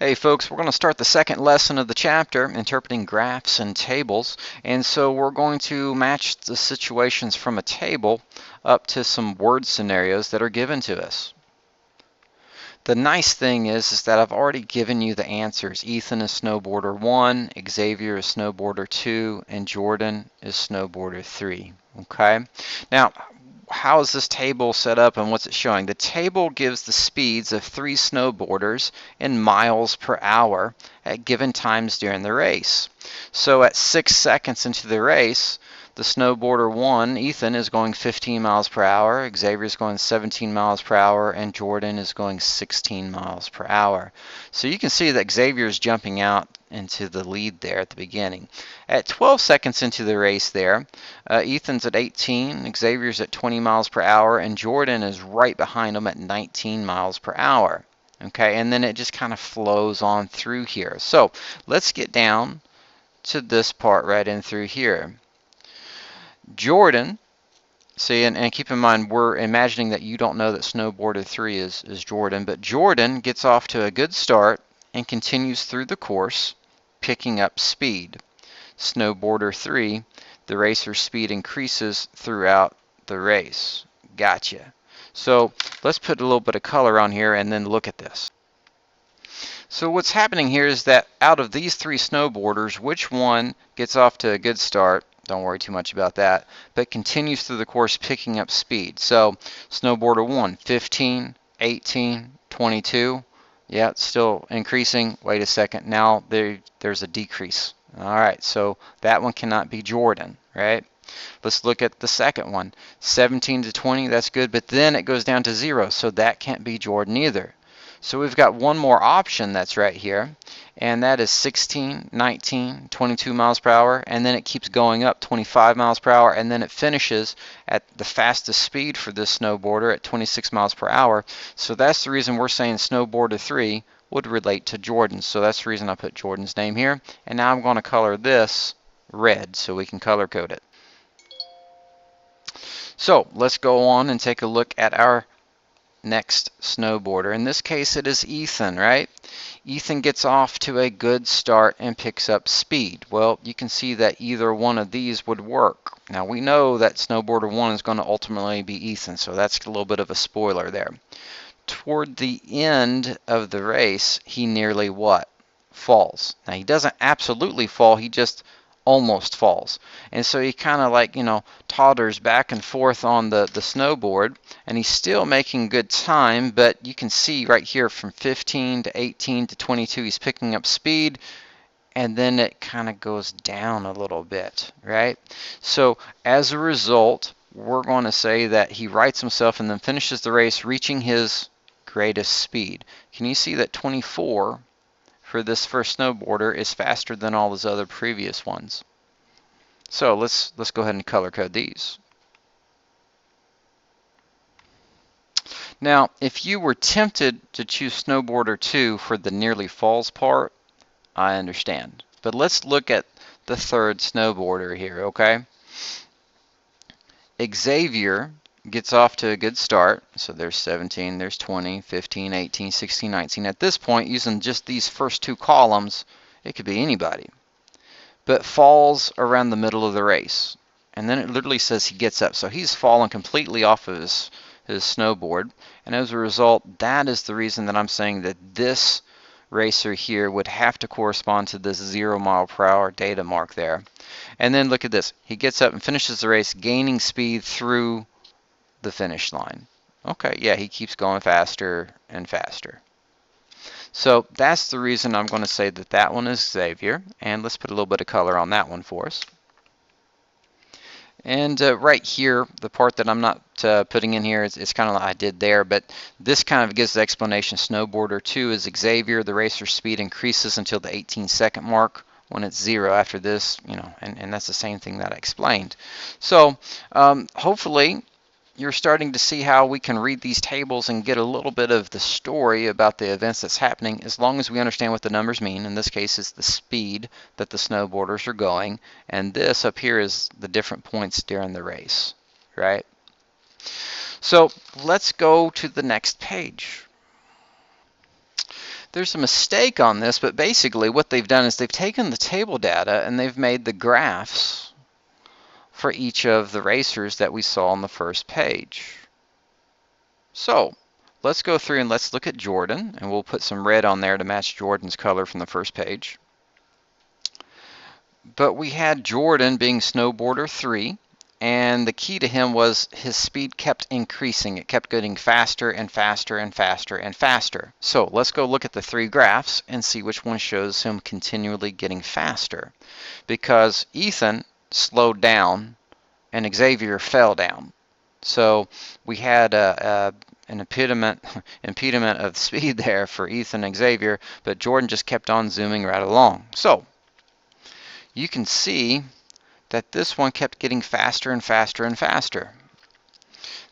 Hey folks, we're going to start the second lesson of the chapter, interpreting graphs and tables. And so we're going to match the situations from a table up to some word scenarios that are given to us. The nice thing is that I've already given you the answers. Ethan is snowboarder 1, Xavier is snowboarder 2, and Jordan is snowboarder 3. Okay? Now, how is this table set up and what's it showing? The table gives the speeds of 3 snowboarders in miles per hour at given times during the race. So at 6 seconds into the race, the snowboarder 1, Ethan, is going 15 miles per hour, Xavier is going 17 miles per hour, and Jordan is going 16 miles per hour. So you can see that Xavier is jumping out into the lead there at the beginning. At 12 seconds into the race there, Ethan's at 18, Xavier's at 20 miles per hour, and Jordan is right behind him at 19 miles per hour. Okay, and then it just kind of flows on through here. So let's get down to this part right in through here. Jordan, see, and keep in mind, we're imagining that you don't know that snowboarder 3 is Jordan, but Jordan gets off to a good start and continues through the course, picking up speed. Snowboarder 3, the racer's speed increases throughout the race. Gotcha. So let's put a little bit of color on here and then look at this. So what's happening here is that out of these 3 snowboarders, which one gets off to a good start? Don't worry too much about that, but continues through the course picking up speed. So snowboarder 1, 15, 18, 22. Yeah, it's still increasing. Wait a second. Now there's a decrease. All right, so that one cannot be Jordan, right? Let's look at the second one. 17 to 20, that's good, but then it goes down to 0, so that can't be Jordan either. So we've got one more option that's right here, and that is 16, 19, 22 miles per hour, and then it keeps going up 25 miles per hour, and then it finishes at the fastest speed for this snowboarder at 26 miles per hour. So that's the reason we're saying snowboarder 3 would relate to Jordan. So that's the reason I put Jordan's name here. And now I'm going to color this red so we can color code it. So let's go on and take a look at our next snowboarder. In this case, it is Ethan, right? Ethan gets off to a good start and picks up speed. Well, you can see that either one of these would work. Now, we know that snowboarder 1 is going to ultimately be Ethan, so that's a little bit of a spoiler there. Toward the end of the race, he nearly what? Falls. Now, he doesn't absolutely fall, he just almost falls. And so he kind of like, totters back and forth on the snowboard, and he's still making good time, but you can see right here from 15 to 18 to 22, he's picking up speed, and then it kind of goes down a little bit, right? So as a result, we're going to say that he rights himself and then finishes the race reaching his greatest speed. Can you see that 24 for this first snowboarder is faster than all his other previous ones? So let's go ahead and color code these. Now, if you were tempted to choose snowboarder 2 for the nearly falls part, I understand. But let's look at the third snowboarder here, okay? Xavier gets off to a good start. So there's 17, there's 20, 15, 18, 16, 19. At this point, using just these first 2 columns, it could be anybody. But falls around the middle of the race. And then it literally says he gets up. So he's fallen completely off of his snowboard. And as a result, that is the reason that I'm saying that this racer here would have to correspond to this 0 mile per hour data mark there. And then look at this. He gets up and finishes the race, gaining speed through the finish line. Okay, yeah, he keeps going faster and faster. So that's the reason I'm going to say that that one is Xavier. And let's put a little bit of color on that one for us. And right here, the part that I'm not putting in here is kind of like I did there, but this kind of gives the explanation. Snowboarder 2 is Xavier. The racer's speed increases until the 18-second mark when it's 0 after this, and that's the same thing that I explained. So hopefully you're starting to see how we can read these tables and get a little bit of the story about the events that's happening, as long as we understand what the numbers mean. In this case, it's the speed that the snowboarders are going, and this up here is the different points during the race, right? So let's go to the next page. There's a mistake on this, but basically what they've done is they've taken the table data and they've made the graphs for each of the racers that we saw on the first page. So let's go through and let's look at Jordan, and we'll put some red on there to match Jordan's color from the first page. But we had Jordan being snowboarder 3, and the key to him was his speed kept increasing. It kept getting faster and faster and faster and faster. So let's go look at the 3 graphs and see which one shows him continually getting faster. Because Ethan slowed down and Xavier fell down. So we had an impediment of speed there for Ethan and Xavier, but Jordan just kept on zooming right along. So you can see that this one kept getting faster and faster and faster.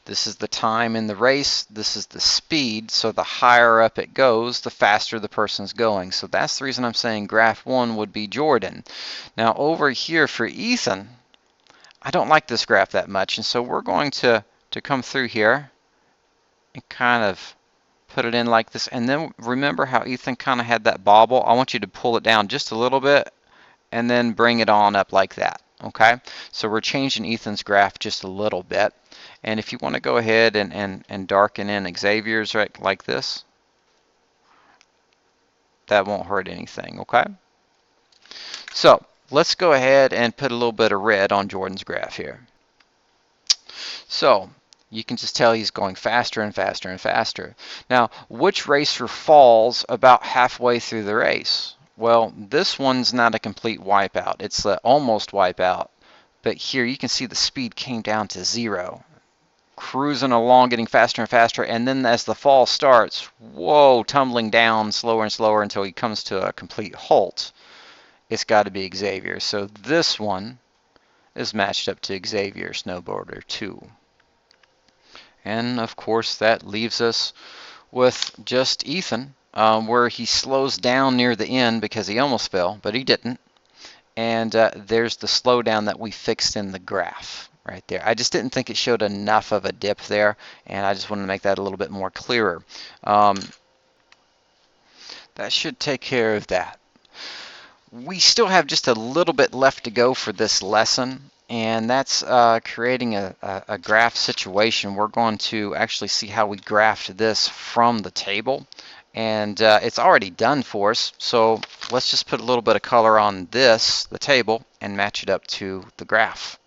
This is the time in the race, this is the speed, so the higher up it goes, the faster the person's going. So that's the reason I'm saying graph 1 would be Jordan. Now over here for Ethan, I don't like this graph that much, and so we're going to come through here and kind of put it in like this. And then remember how Ethan kind of had that bobble? I want you to pull it down just a little bit and then bring it on up like that. Okay, so we're changing Ethan's graph just a little bit. And if you want to go ahead and darken in Xavier's right like this, that won't hurt anything. Okay, so let's go ahead and put a little bit of red on Jordan's graph here. So you can just tell he's going faster and faster and faster. Now, which racer falls about halfway through the race? Well, this one's not a complete wipeout. It's an almost wipeout. But here you can see the speed came down to 0. Cruising along, getting faster and faster. And then as the fall starts, whoa, tumbling down slower and slower until he comes to a complete halt. It's got to be Xavier. So this one is matched up to Xavier, snowboarder 2. And of course that leaves us with just Ethan, where he slows down near the end because he almost fell, but he didn't. And there's the slowdown that we fixed in the graph right there. I just didn't think it showed enough of a dip there, and I just wanted to make that a little bit more clearer. That should take care of that. We still have just a little bit left to go for this lesson, and that's creating a graph situation. We're going to actually see how we graphed this from the table, and it's already done for us. So let's just put a little bit of color on this, the table, and match it up to the graph.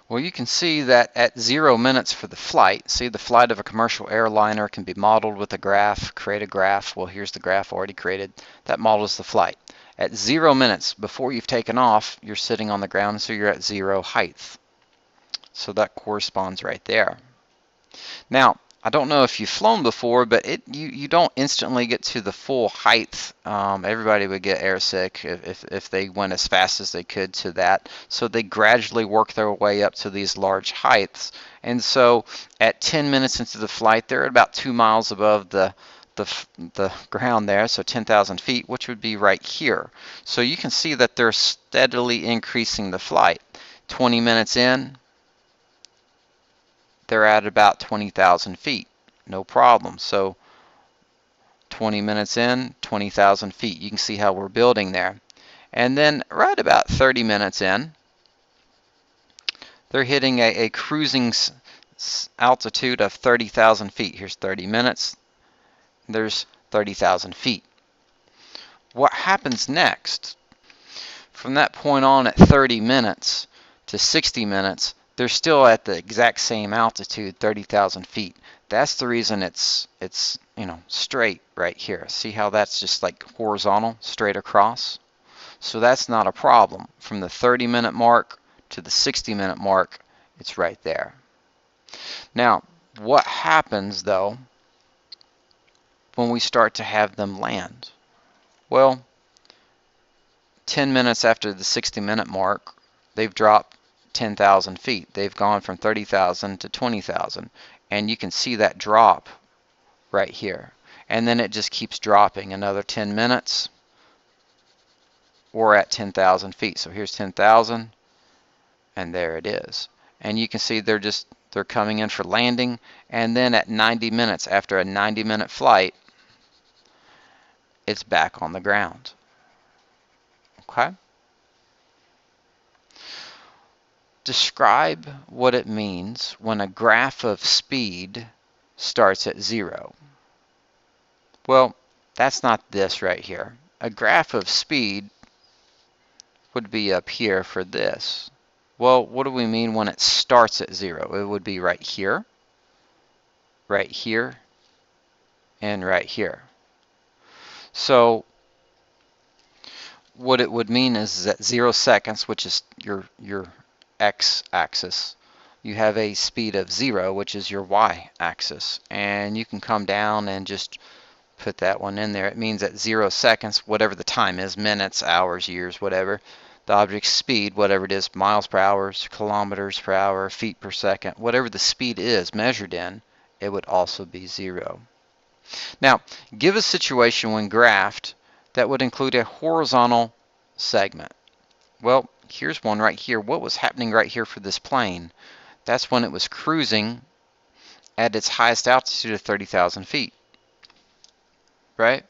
Well, you can see that at 0 minutes for the flight, see the flight of a commercial airliner can be modeled with a graph, create a graph. Well, here's the graph already created. That models the flight. At 0 minutes before you've taken off, you're sitting on the ground, so you're at 0 height. So that corresponds right there. Now, I don't know if you've flown before, but you don't instantly get to the full height. Everybody would get airsick if they went as fast as they could to that. So they gradually work their way up to these large heights. And so at 10 minutes into the flight, they're at about 2 miles above the ground there, so 10,000 feet, which would be right here. So you can see that they're steadily increasing the flight. 20 minutes in, they're at about 20,000 feet. No problem. So 20 minutes in, 20,000 feet. You can see how we're building there. And then right about 30 minutes in, they're hitting a cruising altitude of 30,000 feet. Here's 30 minutes. There's 30,000 feet. What happens next? From that point on at 30 minutes to 60 minutes, they're still at the exact same altitude, 30,000 feet. That's the reason it's straight right here. See how that's just like horizontal, straight across? So that's not a problem. From the 30-minute mark to the 60-minute mark, it's right there. Now, what happens though when we start to have them land? Well, 10 minutes after the 60-minute mark, they've dropped 10,000 feet. They've gone from 30,000 to 20,000, and you can see that drop right here. And then it just keeps dropping. Another 10 minutes, we're at 10,000 feet. So here's 10,000, and there it is. And you can see they're coming in for landing, and then at 90 minutes, after a 90-minute flight, it's back on the ground. Okay? Describe what it means when a graph of speed starts at 0. Well, that's not this right here. A graph of speed would be up here for this. Well, what do we mean when it starts at 0? It would be right here, and right here. So what it would mean is at 0 seconds, which is your x-axis, you have a speed of 0, which is your y-axis. And you can come down and just put that one in there. It means at 0 seconds, whatever the time is, minutes, hours, years, whatever, the object's speed, whatever it is, miles per hour, kilometers per hour, feet per second, whatever the speed is measured in, it would also be 0. Now, give a situation when graphed that would include a horizontal segment. Well, here's one right here. What was happening right here for this plane? That's when it was cruising at its highest altitude of 30,000 feet, right?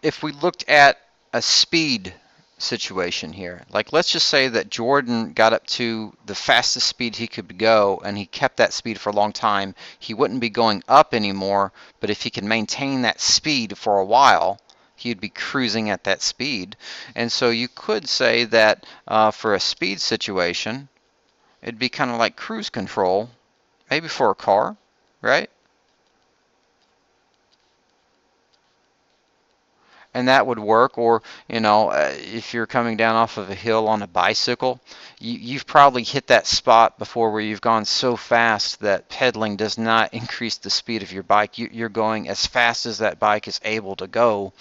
If we looked at a speed situation here, like let's just say that Jordan got up to the fastest speed he could go and he kept that speed for a long time, he wouldn't be going up anymore, but if he could maintain that speed for a while, he'd be cruising at that speed. And so you could say that for a speed situation, it'd be kind of like cruise control, maybe for a car, right? And that would work. Or, if you're coming down off of a hill on a bicycle, you've probably hit that spot before where you've gone so fast that pedaling does not increase the speed of your bike. You're going as fast as that bike is able to go.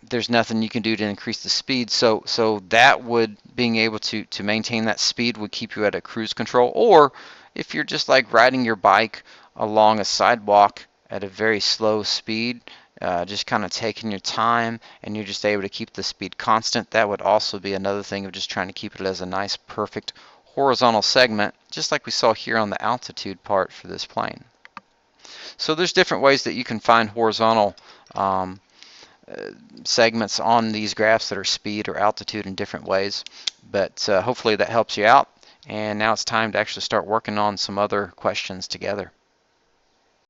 There's nothing you can do to increase the speed. So that would, being able to maintain that speed would keep you at a cruise control. Or if you're just like riding your bike along a sidewalk at a very slow speed, just kind of taking your time, and you're just able to keep the speed constant, that would also be another thing of just trying to keep it as a nice, perfect horizontal segment, just like we saw here on the altitude part for this plane. So there's different ways that you can find horizontal segments on these graphs that are speed or altitude in different ways, but hopefully that helps you out. And now it's time to actually start working on some other questions together.